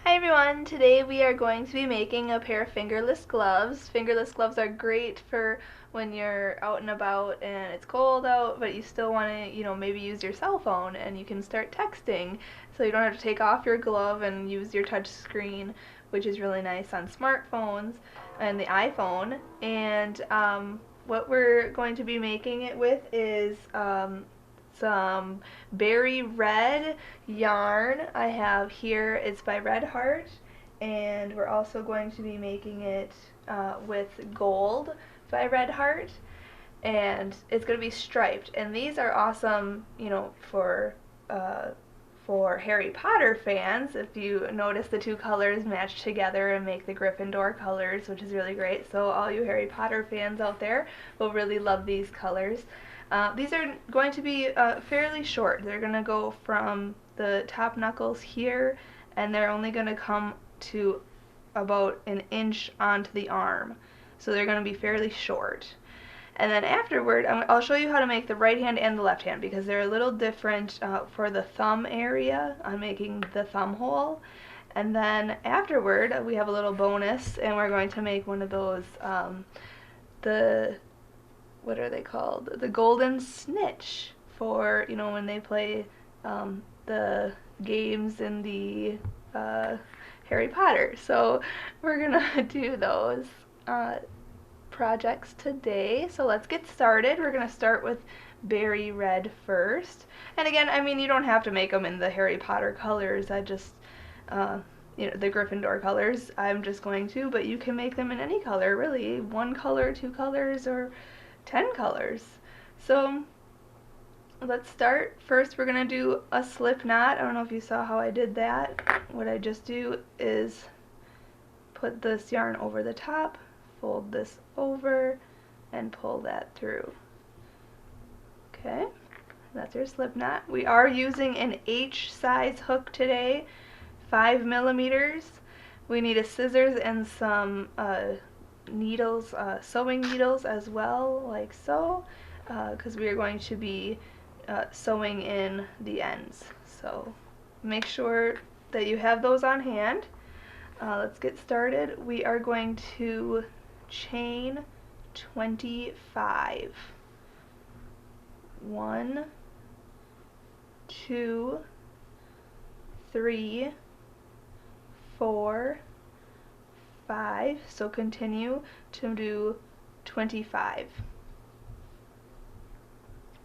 Hi everyone! Today we are going to be making a pair of fingerless gloves. Fingerless gloves are great for when you're out and about and it's cold out, but you still want to, maybe use your cell phone and you can start texting. So you don't have to take off your glove and use your touch screen, which is really nice on smartphones and the iPhone. And what we're going to be making it with is some berry red yarn I have here. It's by Red Heart, and we're also going to be making it with gold by Red Heart, and it's going to be striped. And these are awesome, for Harry Potter fans. If you notice, the two colors match together and make the Gryffindor colors, which is really great. So all you Harry Potter fans out there will really love these colors. These are going to be fairly short. They're going to go from the top knuckles here, and they're only going to come to about an inch onto the arm. So they're going to be fairly short. And then afterward, I'll show you how to make the right hand and the left hand because they're a little different for the thumb area. I'm making the thumb hole. And then afterward, we have a little bonus, and we're going to make one of those, what are they called? The golden snitch for, when they play the games in the Harry Potter. So we're gonna do those projects today. So let's get started. We're gonna start with berry red first. And again, I mean, you don't have to make them in the Harry Potter colors. I just the Gryffindor colors, I'm just going to, but you can make them in any color, really. One color, two colors, or 10 colors. So let's start. First we're going to do a slip knot. I don't know if you saw how I did that. What I just do is put this yarn over the top, fold this over, and pull that through. Okay, that's your slip knot. We are using an H size hook today, 5 millimeters. We need a scissors and some needles, sewing needles as well, like so, because we are going to be sewing in the ends. So make sure that you have those on hand. Let's get started. We are going to chain 25. 1, 2, 3, 4, 5, so continue to do 25.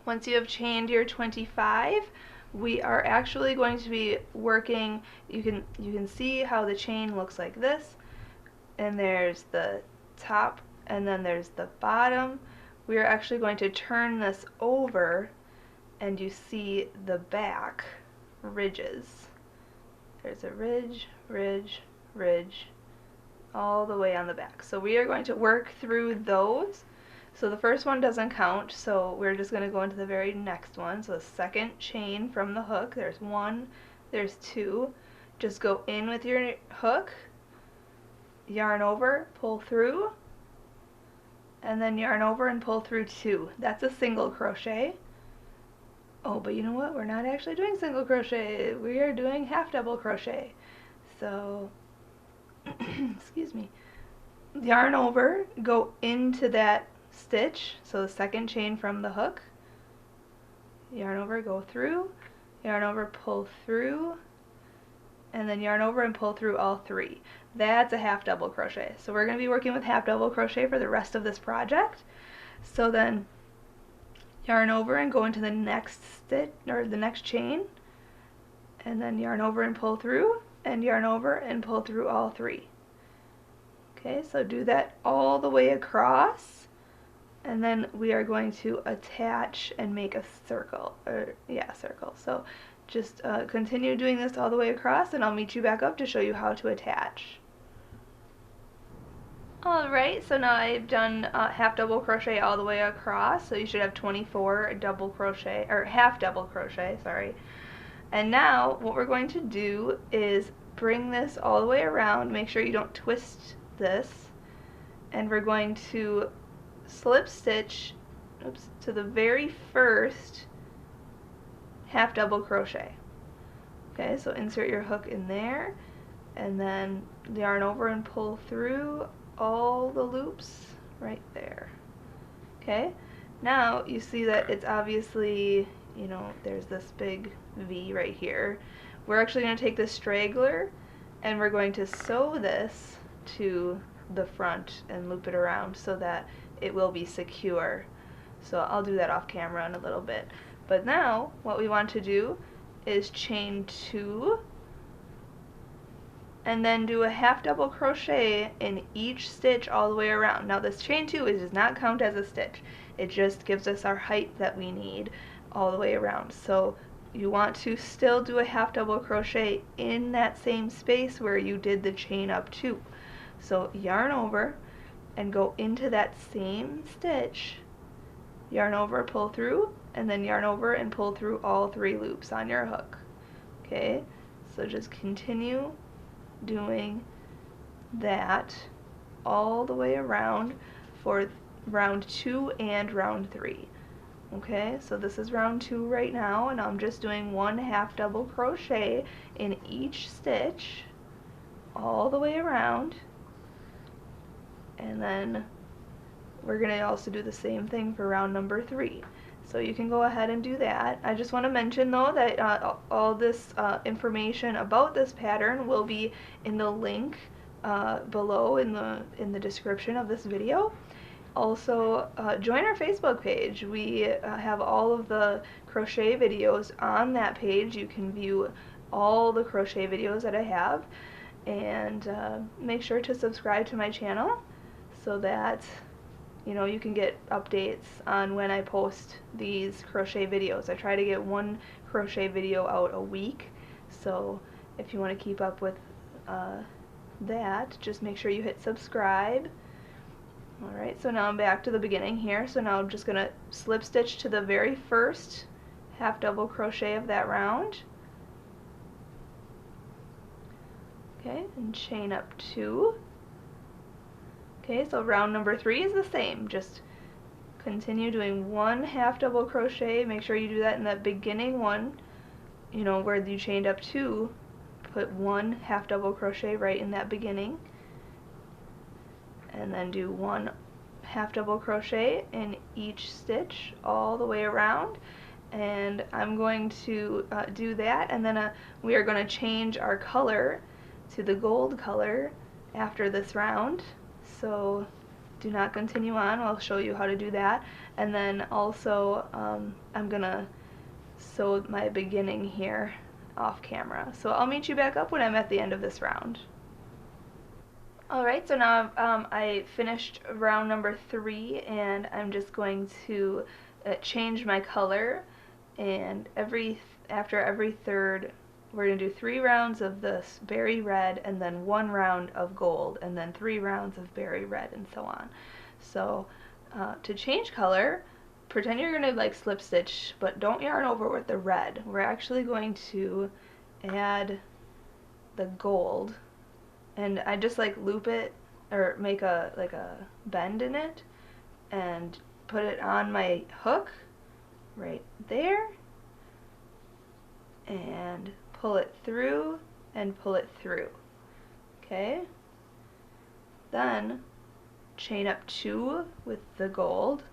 Once you have chained your 25, we are actually going to be working, you can see how the chain looks like this, and there's the top and then there's the bottom. We are actually going to turn this over and you see the back ridges. There's a ridge, ridge, ridge, all the way on the back. So we are going to work through those. So the first one doesn't count, so we're just going to go into the very next one. So the second chain from the hook, there's 1, there's 2. Just go in with your hook, yarn over, pull through, and then yarn over and pull through 2. That's a single crochet. Oh, but you know what? We're not actually doing single crochet. We are doing half double crochet. So excuse me, yarn over, go into that stitch, so the second chain from the hook, yarn over, go through, yarn over, pull through, and then yarn over and pull through all 3. That's a half double crochet. So we're going to be working with half double crochet for the rest of this project. So then yarn over and go into the next stitch, or the next chain, and then yarn over and pull through, and yarn over and pull through all 3. Okay, so do that all the way across, and then we are going to attach and make a circle, circle. So just continue doing this all the way across, and I'll meet you back up to show you how to attach. Alright, so now I've done half double crochet all the way across, so you should have 24 double crochet, or half double crochet, sorry. And now what we're going to do is bring this all the way around, make sure you don't twist this, and we're going to slip stitch to the very first half double crochet. Okay, so insert your hook in there, and then yarn over and pull through all the loops right there. Okay, now you see that it's obviously, you know, there's this big V right here. We're actually going to take this straggler and we're going to sew this to the front and loop it around so that it will be secure. So I'll do that off camera in a little bit. But now what we want to do is chain 2 and then do a half double crochet in each stitch all the way around. Now this chain 2 does not count as a stitch. It just gives us our height that we need all the way around. So you want to still do a half double crochet in that same space where you did the chain up 2. So yarn over and go into that same stitch, yarn over, pull through, and then yarn over and pull through all 3 loops on your hook. Okay, so just continue doing that all the way around for round 2 and round 3. Okay, so this is round 2 right now, and I'm just doing 1 half double crochet in each stitch all the way around, and then we're going to also do the same thing for round number 3. So you can go ahead and do that. I just want to mention though that all this information about this pattern will be in the link below in the description of this video. Also, join our Facebook page. We have all of the crochet videos on that page. You can view all the crochet videos that I have, and make sure to subscribe to my channel so that you can get updates on when I post these crochet videos. I try to get 1 crochet video out a week, so if you want to keep up with that, just make sure you hit subscribe. Alright, so now I'm back to the beginning here, so now I'm just going to slip stitch to the very first half double crochet of that round. Okay, and chain up 2. Okay, so round number 3 is the same. Just continue doing 1 half double crochet. Make sure you do that in that beginning one, where you chained up 2. Put 1 half double crochet right in that beginning. And then do 1 half double crochet in each stitch all the way around. And I'm going to do that, and then we are going to change our color to the gold color after this round. So do not continue on. I'll show you how to do that. And then also I'm going to sew my beginning here off camera. So I'll meet you back up when I'm at the end of this round. Alright, so now I finished round number 3, and I'm just going to change my color, and after every third we're going to do 3 rounds of this berry red, and then 1 round of gold, and then 3 rounds of berry red, and so on. So to change color, pretend you're going to slip stitch, but don't yarn over with the red. We're actually going to add the gold, and I just loop it, or make a bend in it, and put it on my hook right there, and pull it through and pull it through. Okay, then chain up 2 with the gold,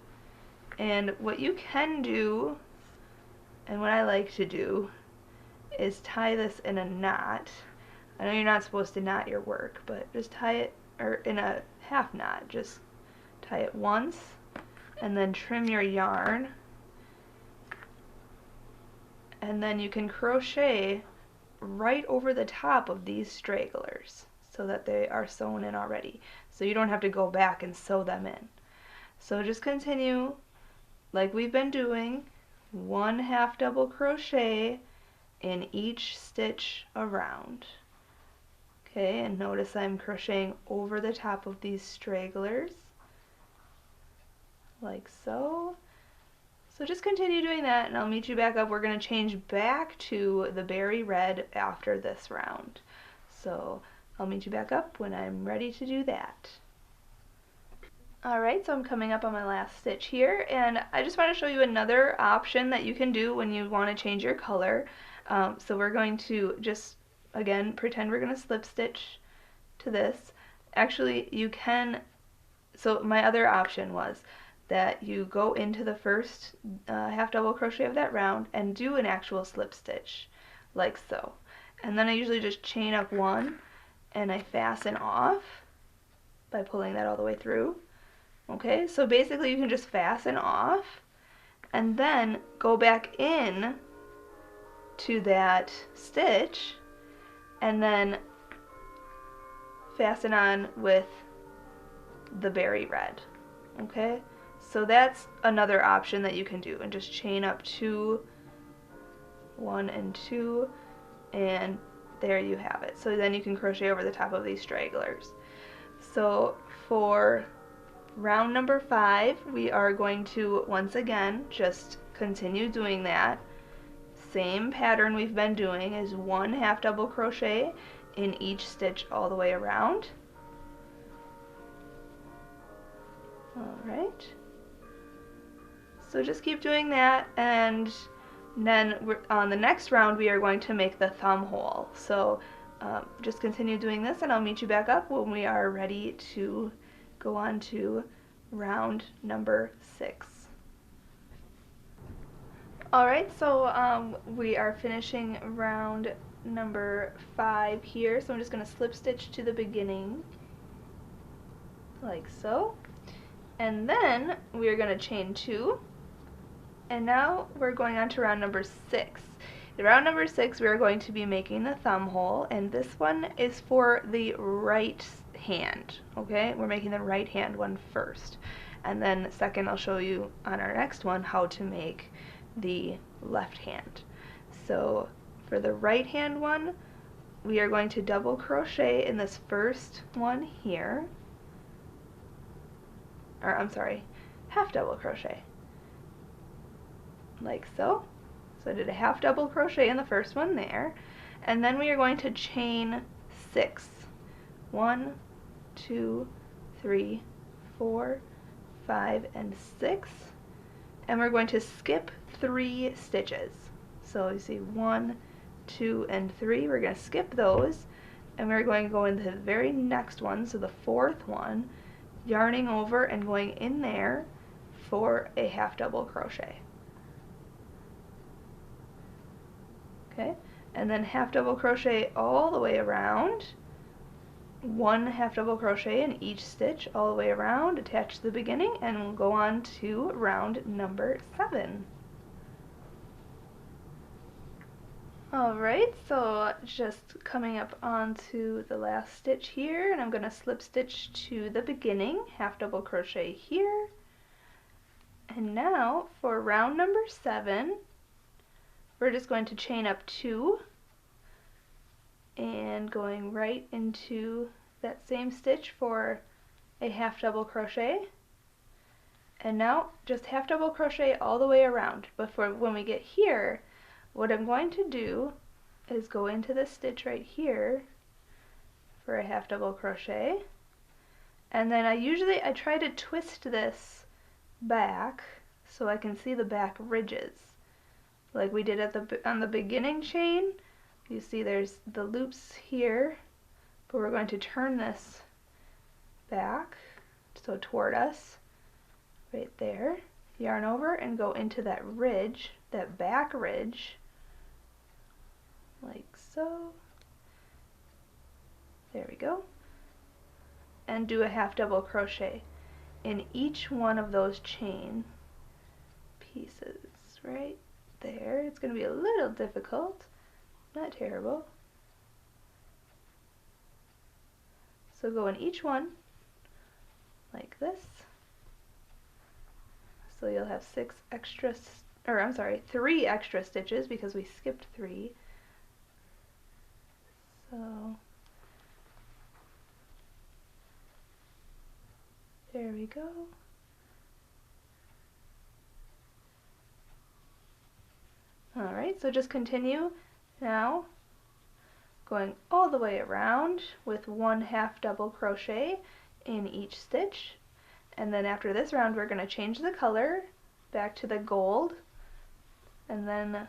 and what you can do, and what I like to do, is tie this in a knot. I know you're not supposed to knot your work, but just tie it, or in a half knot. Just tie it once, and then trim your yarn, and then you can crochet right over the top of these stragglers so that they are sewn in already, so you don't have to go back and sew them in. So just continue like we've been doing, 1 half double crochet in each stitch around. Okay, and notice I'm crocheting over the top of these stragglers, like so. So just continue doing that, and I'll meet you back up. We're going to change back to the berry red after this round. So I'll meet you back up when I'm ready to do that. Alright, so I'm coming up on my last stitch here, and I just want to show you another option that you can do when you want to change your color. So we're going to just again, pretend we're going to slip stitch to this. Actually, you can, so my other option was that you go into the first half double crochet of that round and do an actual slip stitch, like so. And then I usually just chain up one and I fasten off by pulling that all the way through. Okay, so basically you can just fasten off and then go back in to that stitch and then fasten on with the berry red. Okay, so that's another option that you can do, and just chain up 2, 1 and 2, and there you have it. So then you can crochet over the top of these stragglers. So for round number 5, we are going to once again just continue doing that same pattern we've been doing, is 1 half double crochet in each stitch all the way around. Alright, so just keep doing that, and then on the next round we are going to make the thumb hole. So just continue doing this and I'll meet you back up when we are ready to go on to round number 6. Alright, so we are finishing round number 5 here, so I'm just going to slip stitch to the beginning, like so. And then we are going to chain 2, and now we're going on to round number 6. In round number 6 we are going to be making the thumb hole, and this one is for the right hand, okay? We're making the right hand one first, and then second I'll show you on our next one how to make the left hand. So for the right hand one, we are going to double crochet in this first one here, or I'm sorry, half double crochet, like so. So I did a half double crochet in the first one there, and then we are going to chain 6. 1, 2, 3, 4, 5, and 6, and we're going to skip 3 stitches. So you see 1, 2, and 3, we're going to skip those, and we're going to go into the very next one, so the 4th one, yarning over and going in there for a half double crochet. Okay, and then half double crochet all the way around, 1 half double crochet in each stitch all the way around, attach to the beginning, and we'll go on to round number 7. Alright, so just coming up onto the last stitch here, and I'm going to slip stitch to the beginning, half double crochet here, and now for round number 7 we're just going to chain up 2 and going right into that same stitch for a half double crochet, and now just half double crochet all the way around. But for when we get here, what I'm going to do is go into this stitch right here for a half double crochet, and then I try to twist this back so I can see the back ridges like we did on the beginning chain. You see there's the loops here, but we're going to turn this back, so toward us, right there, yarn over and go into that ridge, that back ridge, like so. There we go. And do a half double crochet in each one of those chain pieces, right there. It's going to be a little difficult, not terrible. So go in each one like this. So you'll have 3 extra stitches because we skipped 3. So there we go. Alright, so just continue now going all the way around with 1 half double crochet in each stitch, and then after this round we're going to change the color back to the gold, and then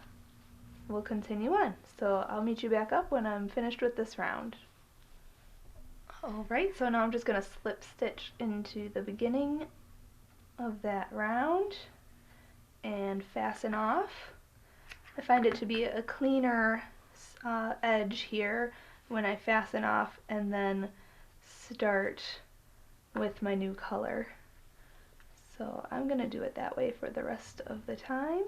we'll continue on. So I'll meet you back up when I'm finished with this round. Alright, so now I'm just going to slip stitch into the beginning of that round and fasten off. I find it to be a cleaner edge here when I fasten off and then start with my new color. So I'm going to do it that way for the rest of the time.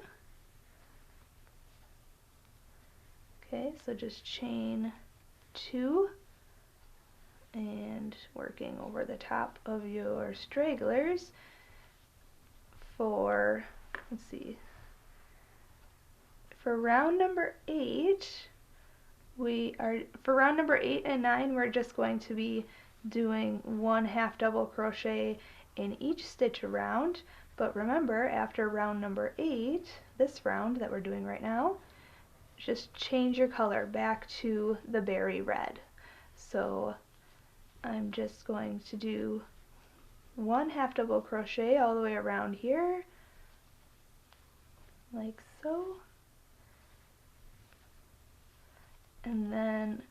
Okay, so just chain 2 and working over the top of your stragglers for, let's see, for round number 8, for round number 8 and 9, we're just going to be doing 1 half double crochet in each stitch around. But remember, after round number 8, this round that we're doing right now, just change your color back to the berry red. So I'm just going to do 1 half double crochet all the way around here, like so, and then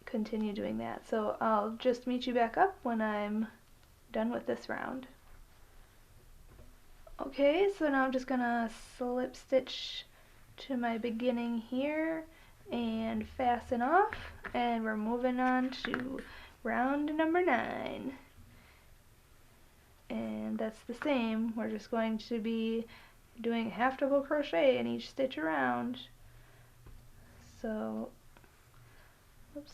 continue doing that. So I'll just meet you back up when I'm done with this round. Okay, so now I'm just gonna slip stitch to my beginning here and fasten off, and we're moving on to round number 9. And that's the same, we're just going to be doing half double crochet in each stitch around. So, oops,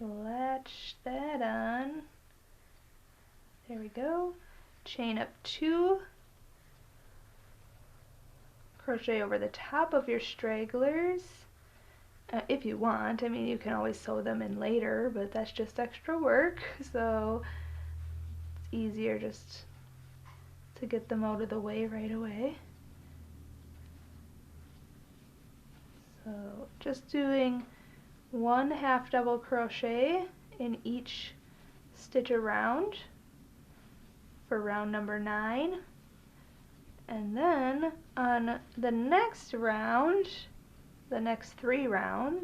latch that on, there we go, chain up 2, crochet over the top of your stragglers, if you want. I mean, you can always sew them in later, but that's just extra work, so it's easier just to get them out of the way right away. So just doing 1 half double crochet in each stitch around for round number 9. And then on the next round, the next 2 rounds,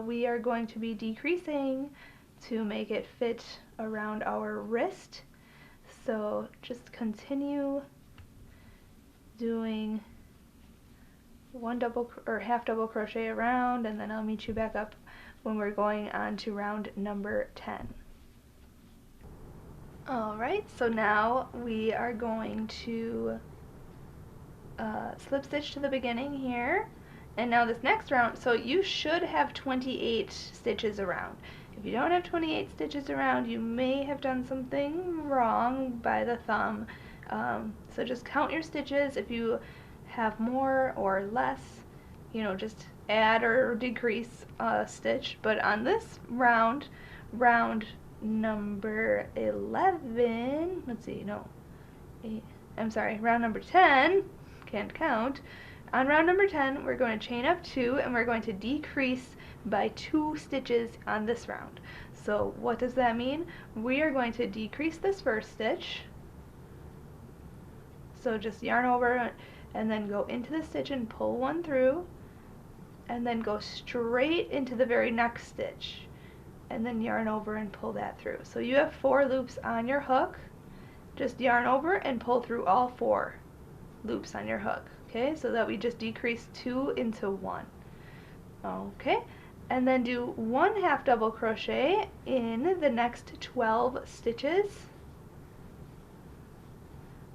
we are going to be decreasing to make it fit around our wrist. So just continue doing half double crochet around, and then I'll meet you back up when we're going on to round number 10. Alright, so now we are going to slip stitch to the beginning here, and now this next round, so you should have 28 stitches around. If you don't have 28 stitches around, you may have done something wrong by the thumb. So just count your stitches. If you have more or less, you know, just add or decrease a stitch. But on this round number 11, let's see, no, 8, I'm sorry, round number 10, can't count. On round number 10, we're going to chain up 2, and we're going to decrease by 2 stitches on this round. So what does that mean? We are going to decrease this first stitch. So just yarn over and then go into the stitch and pull 1 through, and then go straight into the very next stitch, and then yarn over and pull that through. So you have 4 loops on your hook. Just yarn over and pull through all 4 loops on your hook. Okay, so that we just decrease 2 into 1. Okay, and then do 1 half double crochet in the next 12 stitches.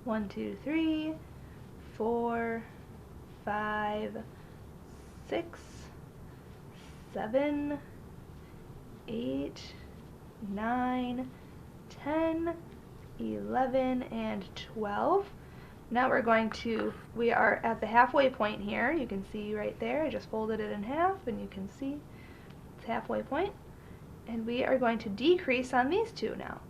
1, 2, 3, 4, 5, 6, 7, 8, 9, 10, 11, and 12. Now we are at the halfway point here. You can see right there, I just folded it in half, and you can see it's halfway point. And we are going to decrease on these 2 now.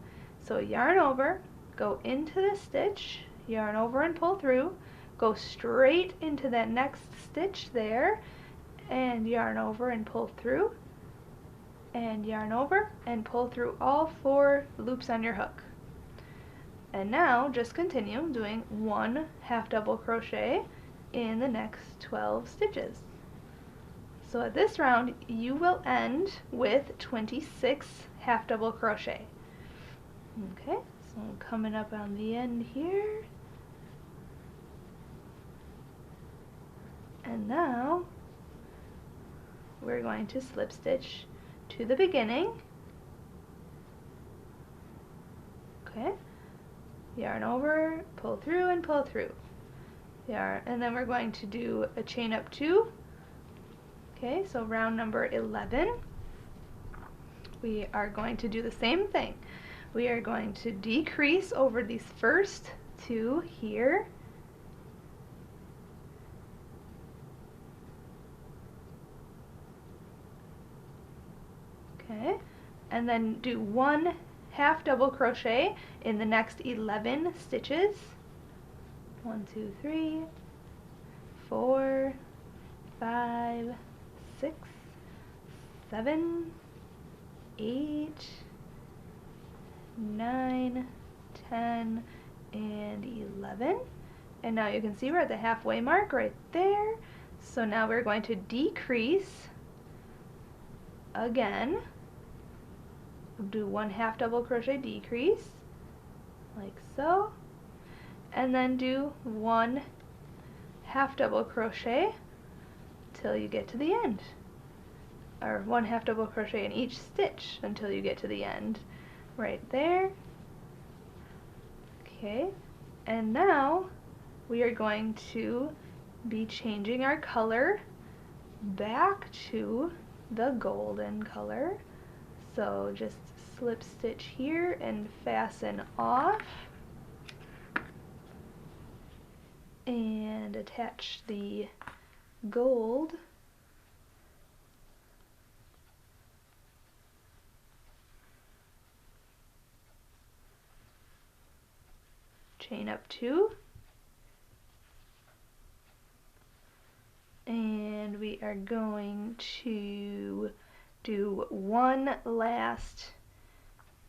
So yarn over, go into the stitch, yarn over and pull through, go straight into that next stitch there, and yarn over and pull through, and yarn over and pull through all 4 loops on your hook. And now just continue doing 1 half double crochet in the next 12 stitches. So at this round you will end with 26 half double crochet. Okay, so I'm coming up on the end here. And now we're going to slip stitch to the beginning. Okay, yarn over, pull through and pull through. Yarn, and then we're going to do a chain up 2. Okay, so round number 11. We are going to do the same thing. We are going to decrease over these first 2 here. Okay, and then do 1 half double crochet in the next 11 stitches. 1, 2, 3, 4, 5, 6, 7, 8, 9, 10, and 11. And now you can see we're at the halfway mark right there. So now we're going to decrease again. Do 1 half double crochet decrease, like so, and then do 1 half double crochet till you get to the end, or 1 half double crochet in each stitch until you get to the end, right there. Okay, and now we are going to be changing our color back to the golden color. So just slip stitch here and fasten off and attach the gold chain up 2, and we are going to do 1 last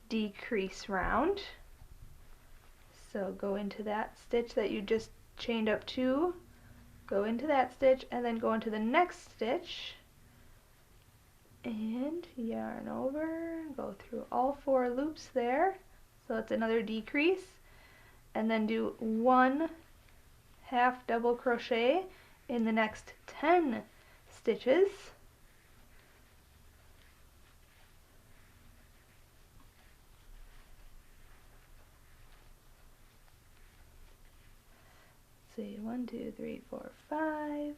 decrease round. So go into that stitch that you just chained up 2, go into that stitch, and then go into the next stitch and yarn over, go through all 4 loops there, so it's another decrease, and then do 1 half double crochet in the next 10 stitches. See, 1, 2, 3, 4, 5,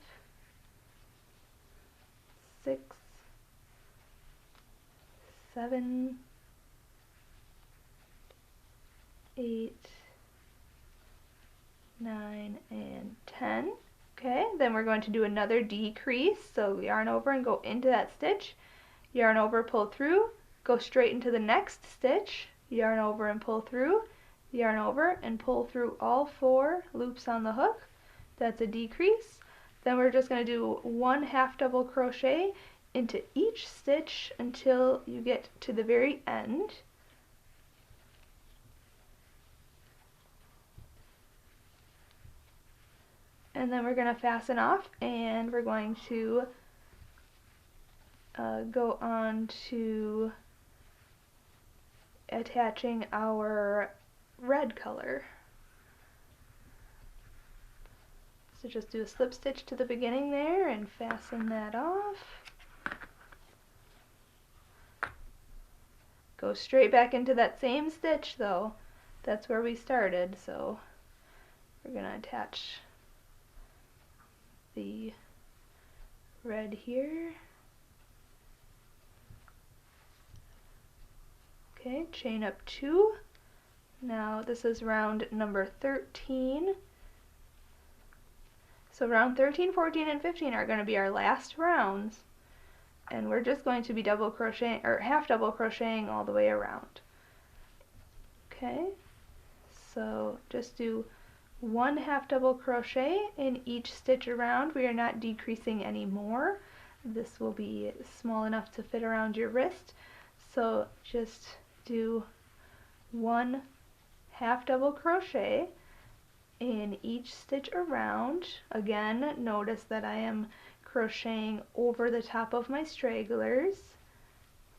6, 7, 8, 9, and 10. Okay, then we're going to do another decrease. So yarn over and go into that stitch, yarn over, pull through, go straight into the next stitch, yarn over and pull through, yarn over and pull through all 4 loops on the hook. That's a decrease. Then we're just going to do 1 half double crochet into each stitch until you get to the very end. And then we're going to fasten off, and we're going to go on to attaching our red color. So just do a slip stitch to the beginning there and fasten that off. Go straight back into that same stitch though. That's where we started, so we're going to attach the red here. Okay, chain up 2. Now this is round number 13. So round 13, 14, and 15 are going to be our last rounds, and we're just going to be double crocheting or half double crocheting all the way around. Okay, so just do 1 half double crochet in each stitch around. We are not decreasing anymore. This will be small enough to fit around your wrist, so just do 1 half double crochet in each stitch around. Again, notice that I am crocheting over the top of my stragglers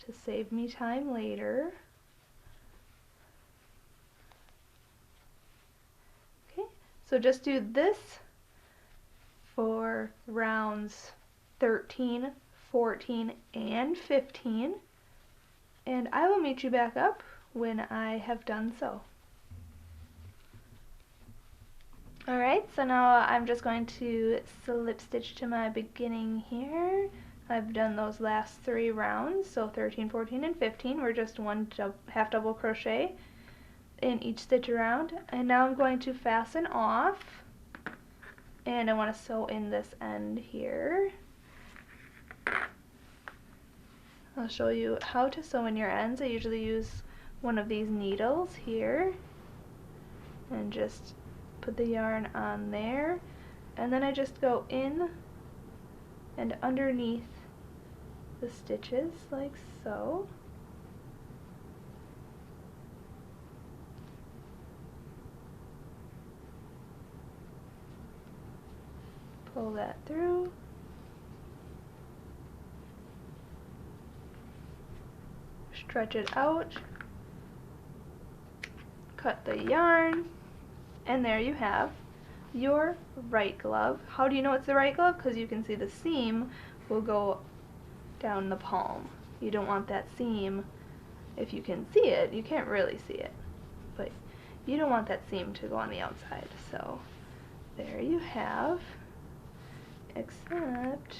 to save me time later. Okay, so just do this for rounds 13, 14, and 15, and I will meet you back up when I have done so. Alright, so now I'm just going to slip stitch to my beginning here. I've done those last 3 rounds, so 13, 14, and 15 were just one half double crochet in each stitch around, and now I'm going to fasten off, and I want to sew in this end here. I'll show you how to sew in your ends. I usually use one of these needles here and just put the yarn on there, and then I just go in and underneath the stitches like so. Pull that through. Stretch it out. Cut the yarn. And there you have your right glove. How do you know it's the right glove? Because you can see the seam will go down the palm. You don't want that seam, if you can see it, you can't really see it, but you don't want that seam to go on the outside. So there you have, except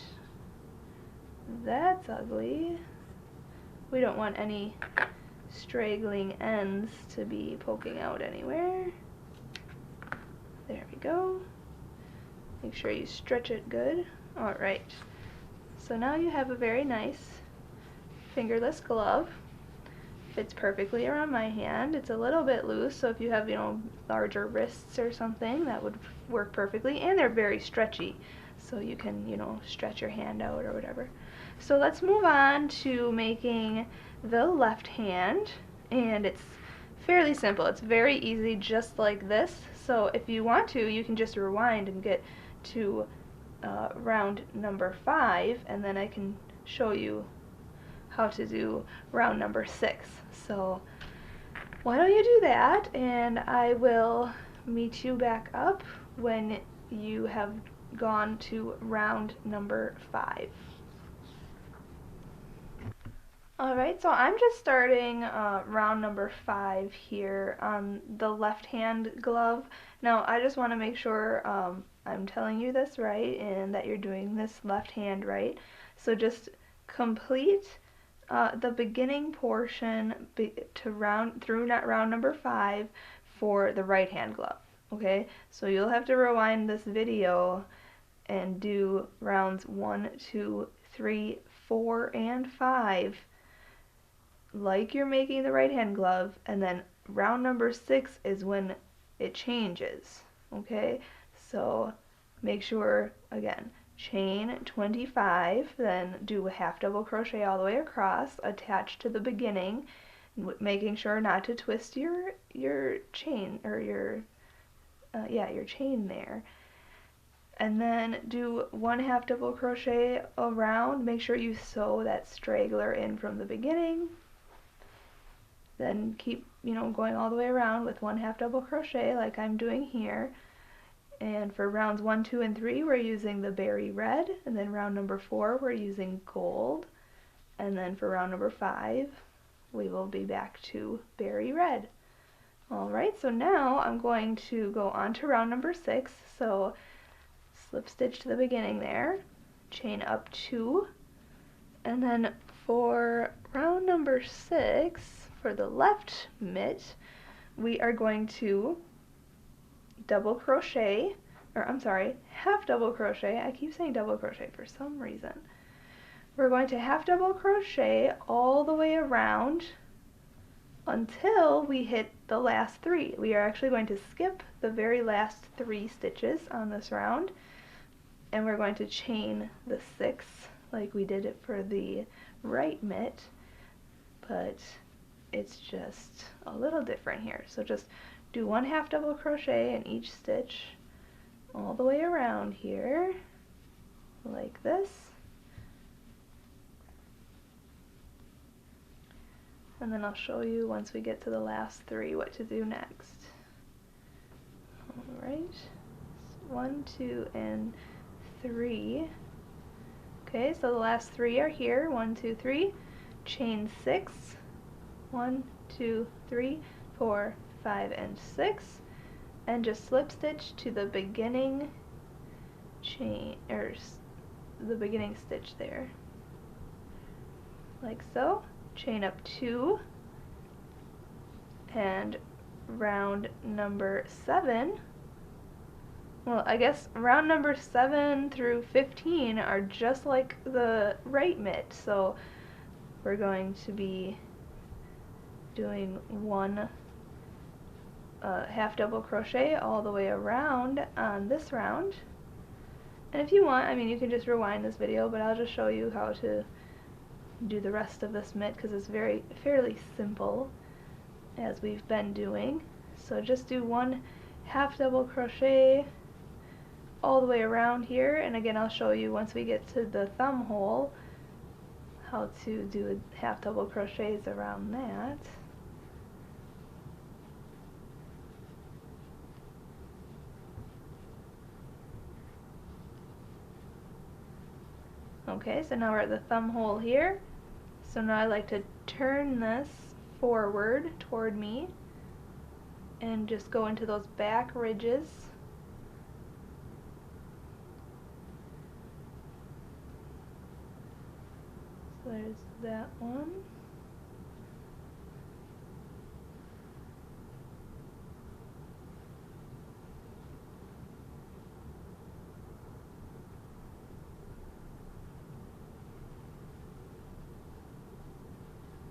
that's ugly. We don't want any straggling ends to be poking out anywhere. There we go. Make sure you stretch it good. Alright, so now you have a very nice fingerless glove. Fits perfectly around my hand. It's a little bit loose, so if you have, larger wrists or something, that would work perfectly. And they're very stretchy, so you can, stretch your hand out or whatever. So let's move on to making the left hand, and it's fairly simple. It's very easy, just like this. So if you want to, you can just rewind and get to round number 5, and then I can show you how to do round number 6. So why don't you do that, and I will meet you back up when you have gone to round number 5. Alright, so I'm just starting round number 5 here on the left hand glove. Now I just want to make sure I'm telling you this right and that you're doing this left hand right. So just complete the beginning portion through round number 5 for the right hand glove. Okay, so you'll have to rewind this video and do rounds 1, 2, 3, 4, and 5 like you're making the right hand glove, and then round number 6 is when it changes. Okay, so make sure, again, chain 25, then do a half double crochet all the way across, attach to the beginning, making sure not to twist your chain, or your chain there. And then do 1 half double crochet around. Make sure you sew that straggler in from the beginning. Then keep, going all the way around with 1 half double crochet like I'm doing here. And for rounds 1, 2, and 3, we're using the berry red, and then round number 4, we're using gold, and then for round number 5, we will be back to berry red. Alright, so now I'm going to go on to round number 6, so slip stitch to the beginning there, chain up 2, and then for round number 6, for the left mitt, we are going to double crochet, or I'm sorry, half double crochet. I keep saying double crochet for some reason. We're going to half double crochet all the way around until we hit the last 3. We are actually going to skip the very last 3 stitches on this round, and we're going to chain the 6 like we did it for the right mitt, but it's just a little different here. So just do 1 half double crochet in each stitch all the way around here, like this. And then I'll show you once we get to the last 3 what to do next. Alright, 1, 2, and 3. Okay, so the last 3 are here, 1, 2, 3, chain 6, 1, 2, 3, 4, 5, and 6, and just slip stitch to the beginning chain, or the beginning stitch there, like so. Chain up 2, and round number 7, well, I guess round number 7 through 15 are just like the right mitt, so we're going to be doing 1 half double crochet all the way around on this round. And if you want, I mean, you can just rewind this video, but I'll just show you how to do the rest of this mitt because it's fairly simple, as we've been doing. So just do 1 half double crochet all the way around here, and again I'll show you once we get to the thumb hole how to do half double crochets around that. Okay, so now we're at the thumb hole here. So now I like to turn this forward toward me and just go into those back ridges. So there's that one.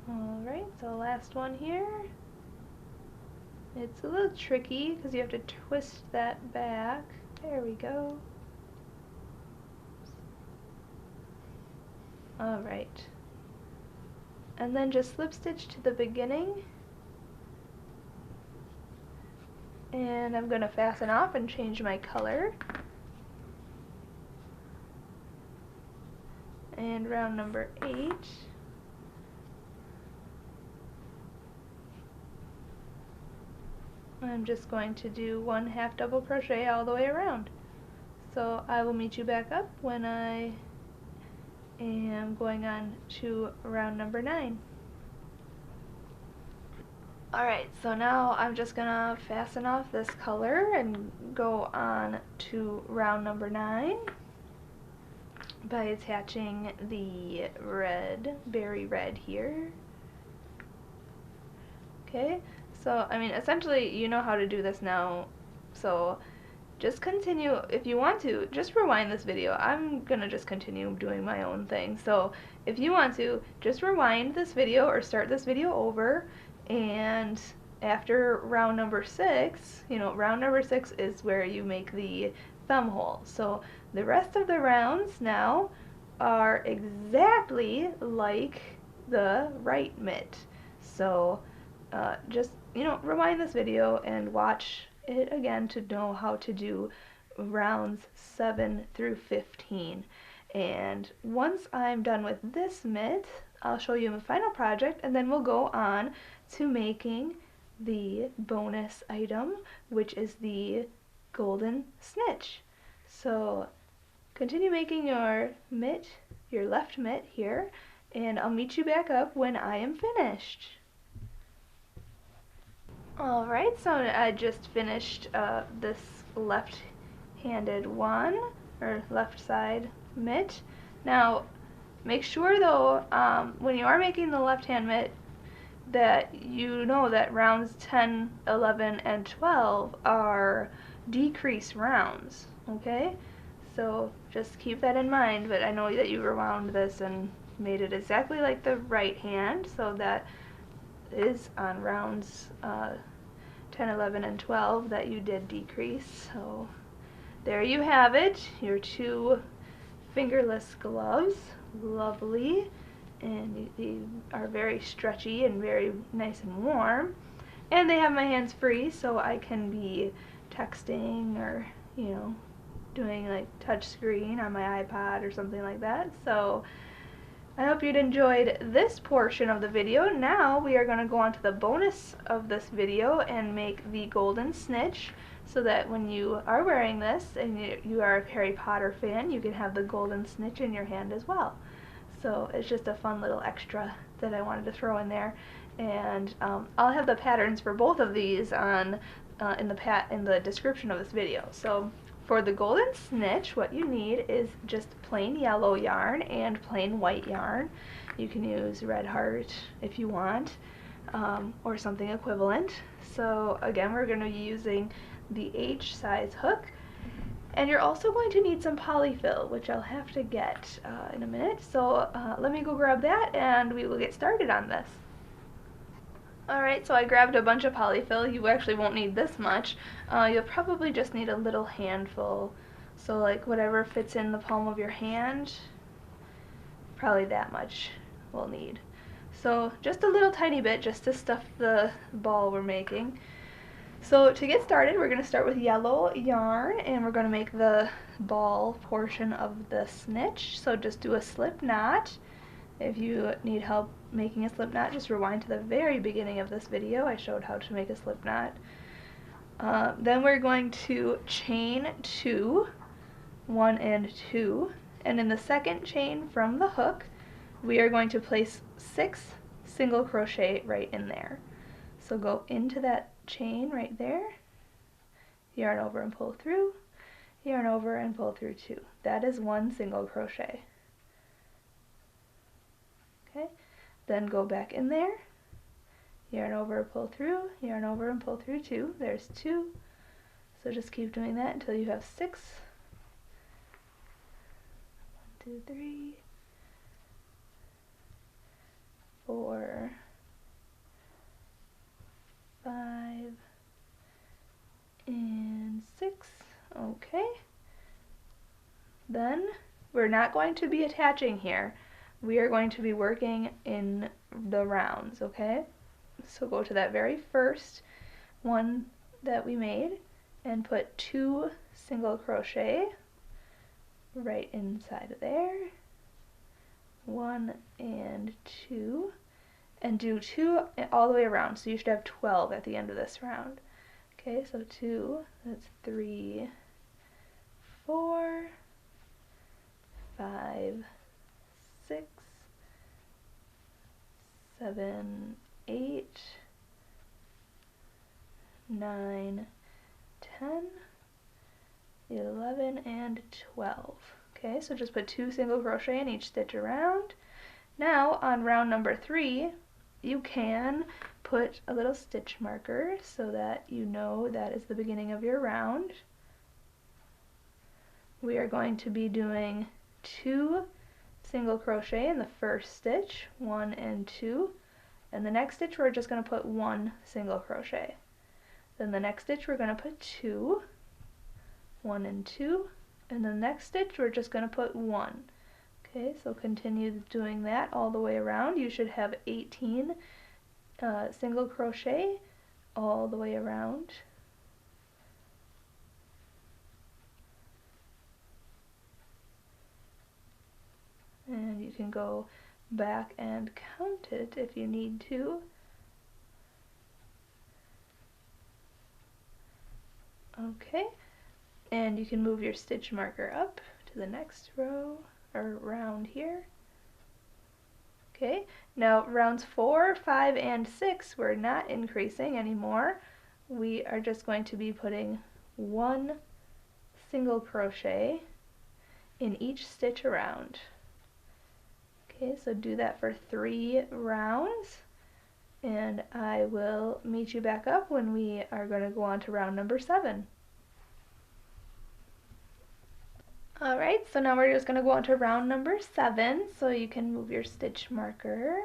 Alright, so last one here. It's a little tricky because you have to twist that back. There we go. Alright. And then just slip stitch to the beginning. And I'm going to fasten off and change my color. And round number 8. I'm just going to do 1 half double crochet all the way around. So I will meet you back up when I am going on to round number 9. Alright, so now I'm just gonna fasten off this color and go on to round number 9 by attaching the red, berry red here. Okay, so I mean essentially you know how to do this now, so just continue. If you want to, just rewind this video. I'm gonna just continue doing my own thing, so if you want to, just rewind this video or start this video over, and after round number 6, you know, round number 6 is where you make the thumb hole. So the rest of the rounds now are exactly like the right mitt. So just, you know, rewind this video and watch it again to know how to do rounds 7 through 15. And once I'm done with this mitt, I'll show you my final project, and then we'll go on to making the bonus item, which is the golden snitch. So continue making your mitt, your left mitt here, and I'll meet you back up when I am finished. Alright, so I just finished this left-handed one, or left side mitt. Now, make sure though, when you are making the left-hand mitt, that you know that rounds 10, 11, and 12 are decrease rounds, okay? So just keep that in mind, but I know that you rewound this and made it exactly like the right hand, so that is on rounds 10, 11, and 12 that you did decrease. So there you have it, your 2 fingerless gloves. Lovely, and they are very stretchy and very nice and warm. And they have my hands free, so I can be texting or, you know, doing like touch screen on my iPod or something like that. So I hope you'd enjoyed this portion of the video. Now we are going to go on to the bonus of this video and make the golden snitch, so that when you are wearing this and you are a Harry Potter fan, you can have the golden snitch in your hand as well. So it's just a fun little extra that I wanted to throw in there. And I'll have the patterns for both of these on in the description of this video. So for the golden snitch, what you need is just plain yellow yarn and plain white yarn. You can use red heart if you want, or something equivalent. So again, we're going to be using the H size hook. And you're also going to need some polyfill, which I'll have to get in a minute. So let me go grab that and we will get started on this. Alright, so I grabbed a bunch of polyfill. You actually won't need this much. You'll probably just need a little handful. So like whatever fits in the palm of your hand, probably that much we'll need. So just a little tiny bit just to stuff the ball we're making. So to get started, we're going to start with yellow yarn, and we're going to make the ball portion of the snitch. So just do a slip knot. If you need help making a slip knot, just rewind to the very beginning of this video. I showed how to make a slip knot. Then we're going to chain 2, 1 and 2, and in the second chain from the hook, we are going to place 6 single crochet right in there. So go into that chain right there, yarn over and pull through, yarn over and pull through 2. That is 1 single crochet. Okay, then go back in there, yarn over, pull through, yarn over and pull through 2. There's 2. So just keep doing that until you have 6. 1, 2, 3, 4, 5, and 6. Okay. Then we're not going to be attaching here. We are going to be working in the rounds, okay? So go to that very first one that we made and put 2 single crochet right inside of there. 1 and 2. And do 2 all the way around, so you should have 12 at the end of this round. Okay, so 2, that's 3, 4, 5, 6, 7, 8, 9, 10, 11, and 12. Okay, so just put 2 single crochet in each stitch around. Now on round number 3, you can put a little stitch marker so that you know that is the beginning of your round. We are going to be doing 2 single crochet in the first stitch, 1 and 2, and the next stitch we're just going to put 1 single crochet. Then the next stitch we're going to put 2, 1 and 2, and the next stitch we're just going to put 1. Okay, so continue doing that all the way around. You should have 18 single crochet all the way around. And you can go back and count it if you need to. Okay, and you can move your stitch marker up to the next row or round here. Okay, now rounds 4, 5, and 6 we're not increasing anymore. We are just going to be putting 1 single crochet in each stitch around. Okay, so do that for 3 rounds, and I will meet you back up when we are going to go on to round number 7. Alright, so now we're just going to go on to round number 7, so you can move your stitch marker.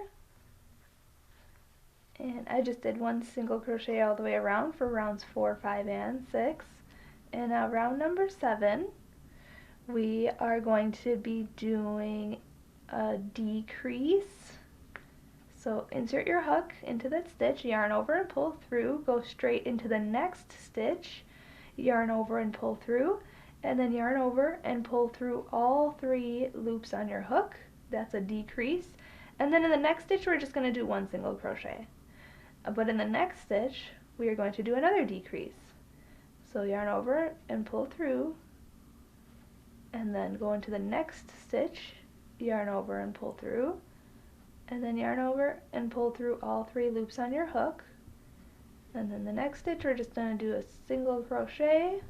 And I just did 1 single crochet all the way around for rounds 4, 5, and 6. And now round number 7, we are going to be doing a decrease. So insert your hook into that stitch, yarn over and pull through, go straight into the next stitch, yarn over and pull through, and then yarn over and pull through all 3 loops on your hook. That's a decrease. And then in the next stitch we're just going to do 1 single crochet. But in the next stitch we are going to do another decrease. So yarn over and pull through, and then go into the next stitch, yarn over and pull through, and then yarn over and pull through all 3 loops on your hook. And then the next stitch we're just going to do a single crochet,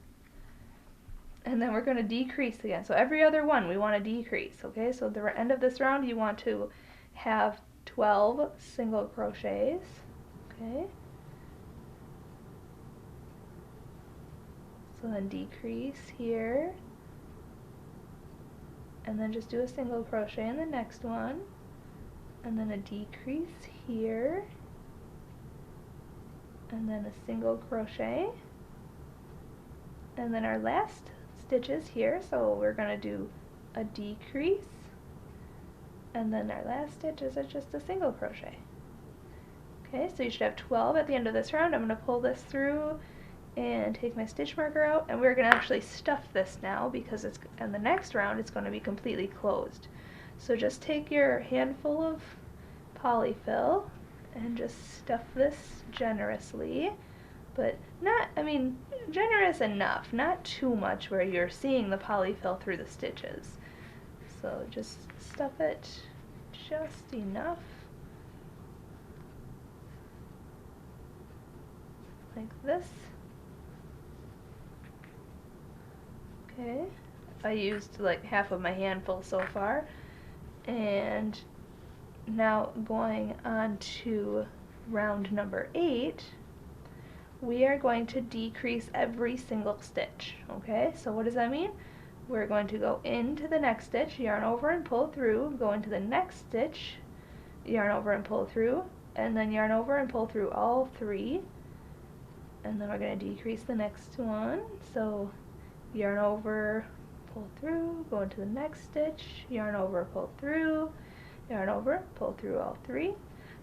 and then we're going to decrease again. So every other one we want to decrease, okay? So at the end of this round you want to have 12 single crochets, okay? So then decrease here, and then just do a single crochet in the next one, and then a decrease here, and then a single crochet, and then our last stitches here, so we're going to do a decrease, and then our last stitches are just a single crochet. Okay, so you should have 12 at the end of this round. I'm going to pull this through and take my stitch marker out, and we're going to actually stuff this now because it's in the next round it's going to be completely closed. So just take your handful of polyfill and just stuff this generously, but not, I mean, generous enough, not too much where you're seeing the polyfill through the stitches. So just stuff it just enough, like this. Okay, I used like half of my handful so far, and now going on to round number 8, we are going to decrease every single stitch. Okay, so what does that mean? We're going to go into the next stitch, yarn over and pull through, go into the next stitch, yarn over and pull through, and then yarn over and pull through all 3, and then we're going to decrease the next one. So yarn over, pull through, go into the next stitch, yarn over, pull through, yarn over, pull through all 3.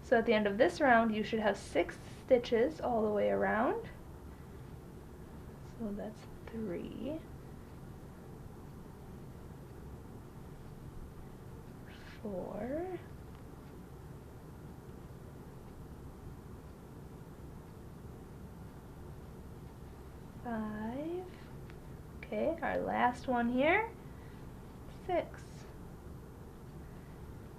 So at the end of this round you should have 6 stitches all the way around. So that's 3, 4, 5. Okay, our last one here, 6.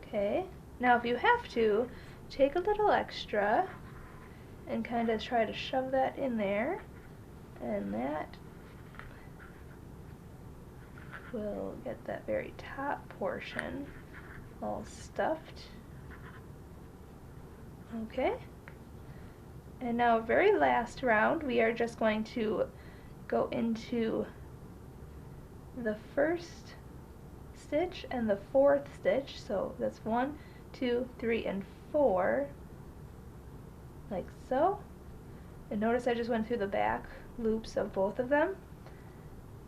Okay, now if you have to, take a little extra and kind of try to shove that in there, and that will get that very top portion all stuffed. Okay, and now very last round we are just going to go into the first stitch and the 4th stitch, so that's 1, 2, 3, and 4, like so. And notice I just went through the back loops of both of them,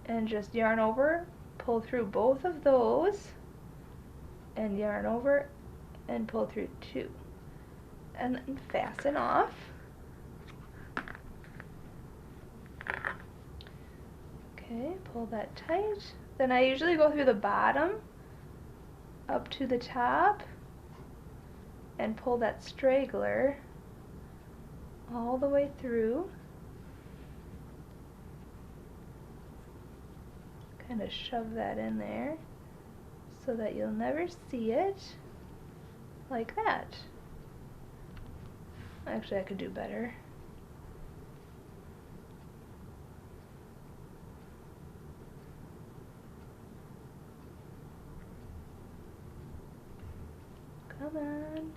and just yarn over, pull through both of those, and yarn over and pull through 2, and then fasten off. Okay, pull that tight. Then I usually go through the bottom up to the top and pull that straggler all the way through. Kind of shove that in there so that you'll never see it, like that. Actually, I could do better. Come on.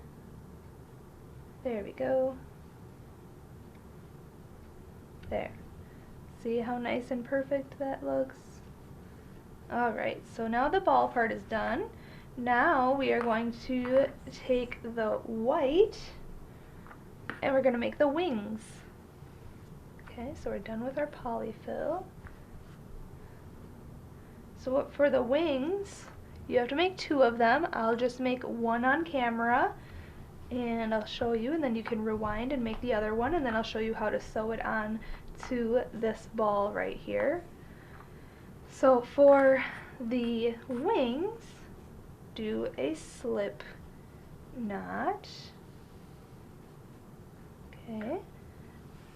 There we go. There. See how nice and perfect that looks? Alright, so now the ball part is done. Now we are going to take the white and we're going to make the wings. Okay, so we're done with our polyfill. So for the wings, you have to make 2 of them. I'll just make 1 on camera, and I'll show you, and then you can rewind and make the other one, and then I'll show you how to sew it on to this ball right here. So for the wings, do a slip knot, okay,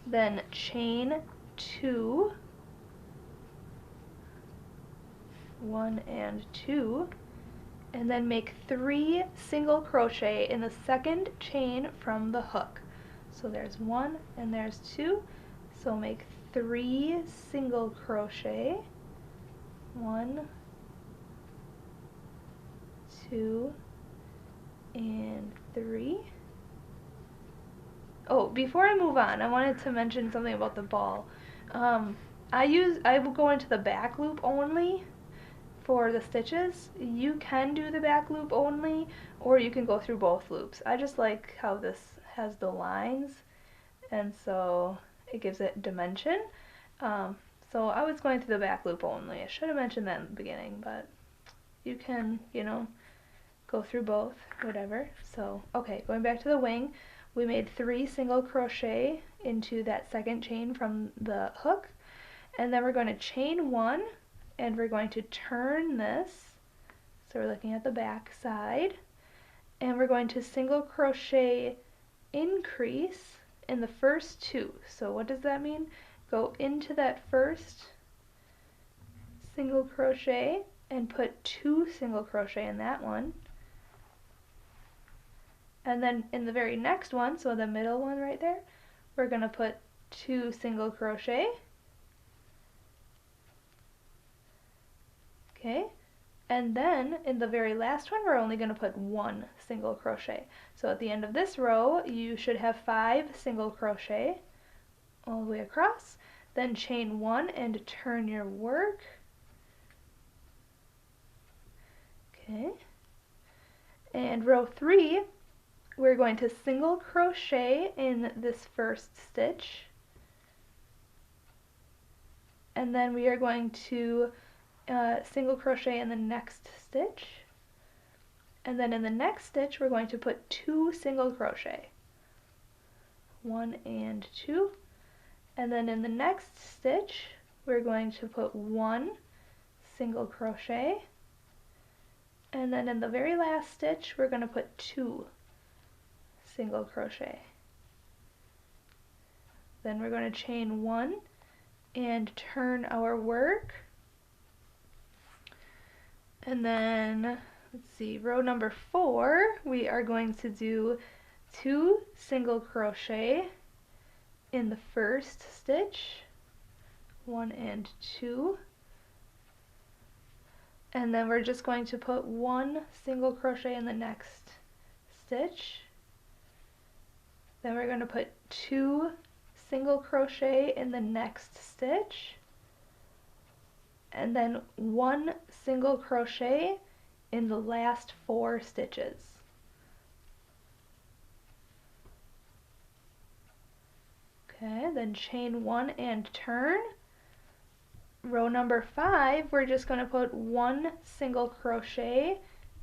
then chain 2, 1 and 2, and then make 3 single crochet in the second chain from the hook. So there's 1 and there's 2, so make 3 single crochet, 1, 2, and 3. Oh, before I move on, I wanted to mention something about the ball. I will go into the back loop only for the stitches. You can do the back loop only, or you can go through both loops. I just like how this has the lines, and so it gives it dimension. So I was going through the back loop only. I should have mentioned that in the beginning, but you can, go through both, whatever. So, okay, going back to the wing, we made 3 single crochet into that second chain from the hook, and then we're going to chain 1, and we're going to turn this, so we're looking at the back side, and we're going to single crochet increase in the first 2. So what does that mean? Go into that first single crochet and put 2 single crochet in that one, and then in the very next one, so the middle one right there, we're going to put 2 single crochet, okay, and then in the very last one we're only going to put 1 single crochet. So at the end of this row you should have 5 single crochet all the way across, then chain 1 and turn your work, okay, and row 3 we're going to single crochet in this first stitch, and then we are going to single crochet in the next stitch, and then in the next stitch we're going to put 2 single crochet, 1 and 2, and then in the next stitch we're going to put 1 single crochet, and then in the very last stitch we're going to put 2 single crochet. Then we're going to chain 1 and turn our work, and then let's see, row number 4 we are going to do 2 single crochet in the first stitch, 1 and 2, and then we're just going to put 1 single crochet in the next stitch. Then we're going to put 2 single crochet in the next stitch, and then 1 single crochet in the last 4 stitches. Okay, then chain 1 and turn. Row number 5, we're just going to put 1 single crochet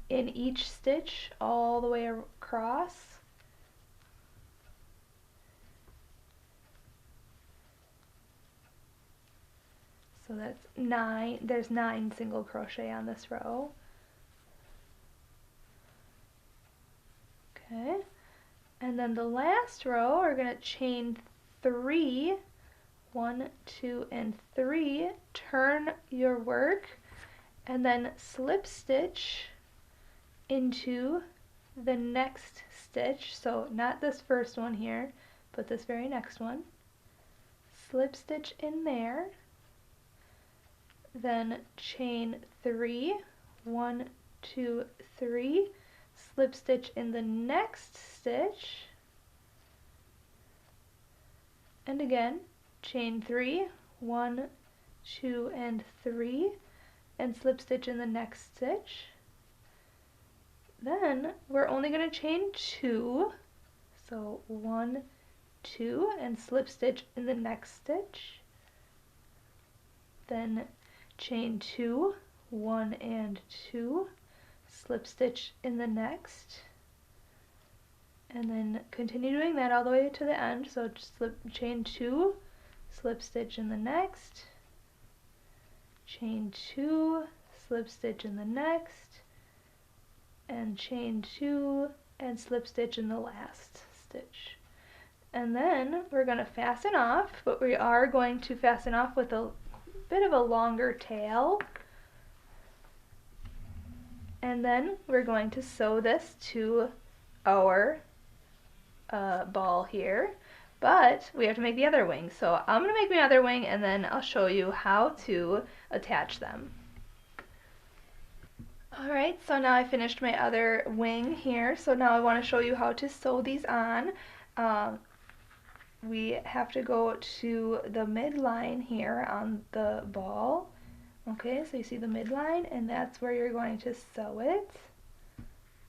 in each stitch all the way across. So that's 9, there's 9 single crochet on this row. Okay, and then the last row we're going to chain 3, 1, 2, and 3, turn your work, and then slip stitch into the next stitch, so not this first one here, but this very next one. Slip stitch in there, then chain 3, 1, 2, 3, slip stitch in the next stitch, and again chain 3, 1, 2, and 3, and slip stitch in the next stitch. Then we're only going to chain 2, so 1, 2, and slip stitch in the next stitch, then chain 2, 1 and 2, slip stitch in the next, and then continue doing that all the way to the end. So just chain 2, slip stitch in the next, chain 2, slip stitch in the next, and chain 2 and slip stitch in the last stitch. And then we're going to fasten off, but we are going to fasten off with a bit of a longer tail. And then we're going to sew this to our ball here, but we have to make the other wing. So I'm going to make my other wing and then I'll show you how to attach them. Alright, so now I finished my other wing here, so now I want to show you how to sew these on. We have to go to the midline here on the ball. Okay, so you see the midline, and that's where you're going to sew it.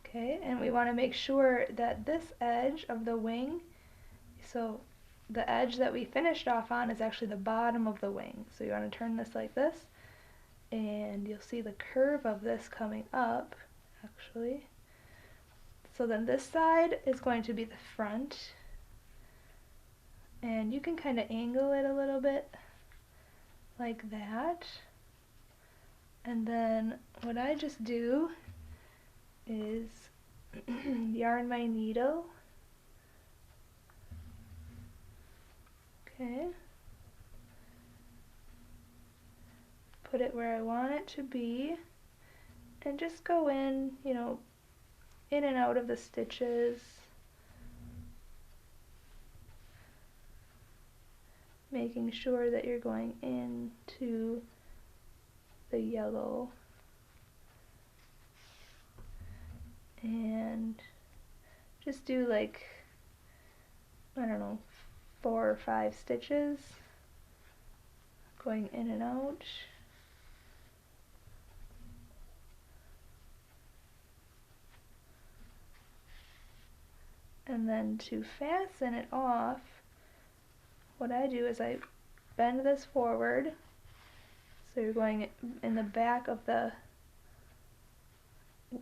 Okay, and we want to make sure that this edge of the wing, so the edge that we finished off on is actually the bottom of the wing. So you want to turn this like this, and you'll see the curve of this coming up, actually. So then this side is going to be the front, and you can kind of angle it a little bit like that. And then what I just do is yarn my needle. Okay. Put it where I want it to be, and just go in, you know, in and out of the stitches. Making sure that you're going into the yellow. And just do like, I don't know, 4 or 5 stitches going in and out. And then to fasten it off, what I do is I bend this forward, so you're going in the back of the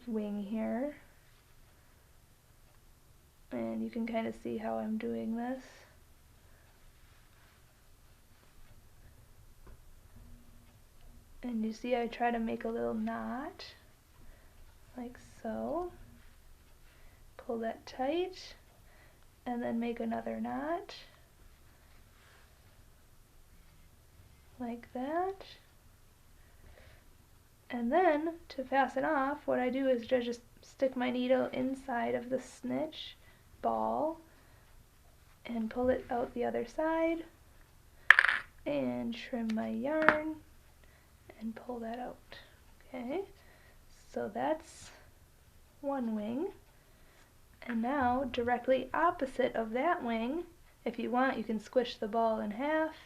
wing here, and you can kind of see how I'm doing this. And you see I try to make a little knot, like so. Pull that tight, and then make another knot, like that. And then, to fasten off, what I do is just stick my needle inside of the snitch ball, and pull it out the other side, and trim my yarn, and pull that out. Okay, so that's one wing. And now, directly opposite of that wing, if you want, you can squish the ball in half,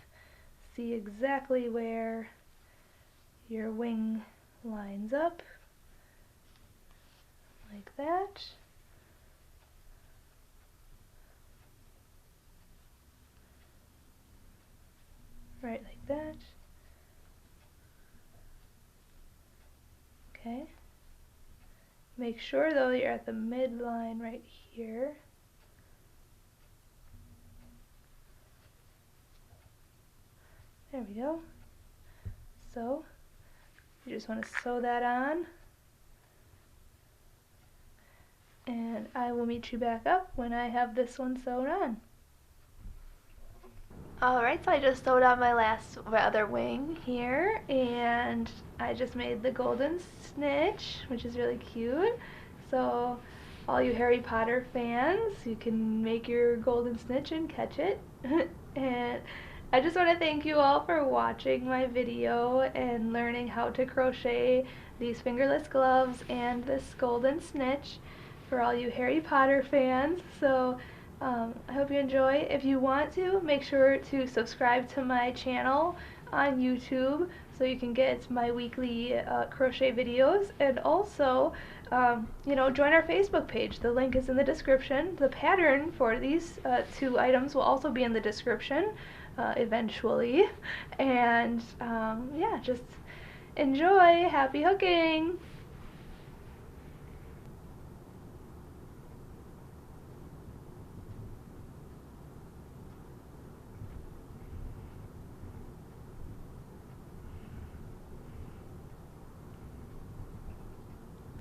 see exactly where your wing lines up, like that. Right like that. Okay. Make sure though you're at the midline right here. There we go. So you just want to sew that on, and I will meet you back up when I have this one sewn on. Alright, so I just sewed on my other wing here, and I just made the golden snitch, which is really cute. So all you Harry Potter fans, you can make your golden snitch and catch it. And I just want to thank you all for watching my video and learning how to crochet these fingerless gloves and this golden snitch for all you Harry Potter fans. So I hope you enjoy. If you want to, make sure to subscribe to my channel on YouTube so you can get my weekly crochet videos, and also you know, join our Facebook page. The link is in the description. The pattern for these 2 items will also be in the description eventually. And yeah, just enjoy. Happy hooking!